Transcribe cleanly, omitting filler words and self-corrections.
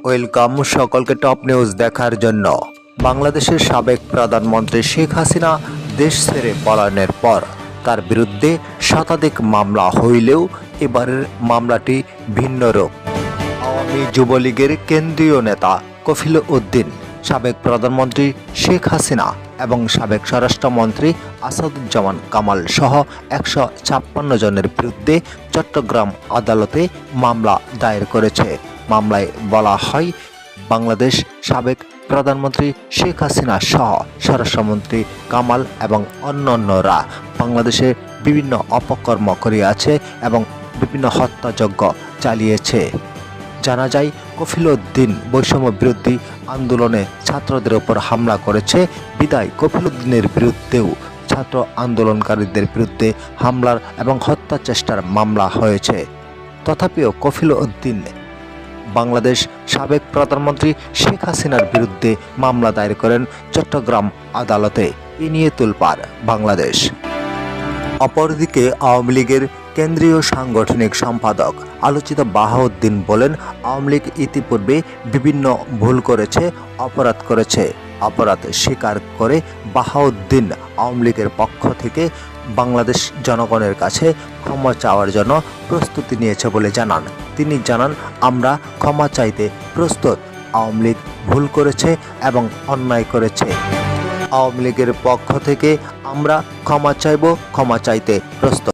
Welcome সকলকে top news দেখার জন্য। বাংলাদেশের সাবেক প্রধানমন্ত্রী শেখ হাসিনা দেশ ছেড়ে পলায়নের পর তার বিরুদ্ধে শতাধিক মামলা হইলেও এবারের মামলাটি ভিন্ন রূপ। আওয়ামী যুবলীগের কেন্দ্রীয় নেতা কফিল উদ্দিন, সাবেক প্রধানমন্ত্রী শেখ হাসিনা এবং সাবেক স্বরাষ্ট্রমন্ত্রী আসাদুজ্জামান কামাল সহ 156 জনের বিরুদ্ধে চট্টগ্রাম আদালতে মামলা দায়ের করেছে। মামলায় বলা হয়, বাংলাদেশ সাবেক প্রধানমন্ত্রী শেখ হাসিনা সহ স্বরাষ্ট্রমন্ত্রী কামাল এবং অন্যান্যরা বাংলাদেশে বিভিন্ন অপকর্ম করিয়াছে এবং বিভিন্ন হত্যাযজ্ঞ চালিয়েছে। জানা যায়, কফিল উদ্দিন বৈষম্য বিরোধী আন্দোলনে ছাত্রদের উপর হামলা করেছে বিদায় কফিল উদ্দিনের বিরুদ্ধেও ছাত্র আন্দোলনকারীদের বিরুদ্ধে হামলার এবং হত্যা চেষ্টার মামলা হয়েছে। তথাপিও কফিল উদ্দিন বাংলাদেশ সাবেক প্রধানমন্ত্রী শেখ হাসিনার বিরুদ্ধে মামলা দায়ের করেন চট্টগ্রাম আদালতে। এ নিয়ে তোলপাড় বাংলাদেশ। অপরদিকে আওয়ামী লীগের কেন্দ্রীয় সাংগঠনিক সম্পাদক আলোচিত বাহাউদ্দিন বলেন, আওয়ামী লীগ ইতিপূর্বে বিভিন্ন ভুল করেছে, অপরাধ করেছে। অপরাধ স্বীকার করে বাহাউদ্দিন আওয়ামী লীগের পক্ষ থেকে বাংলাদেশ জনগণের কাছে ক্ষমা চাওয়ার জন্য প্রস্তুতি নিয়েছে বলে জানান। তিনি জানান, আমরা ক্ষমা চাইতে প্রস্তুত। আওয়ামী লীগ ভুল করেছে এবং অন্যায় করেছে। আওয়ামী লীগের পক্ষ থেকে আমরা ক্ষমা চাইতে প্রস্তুত।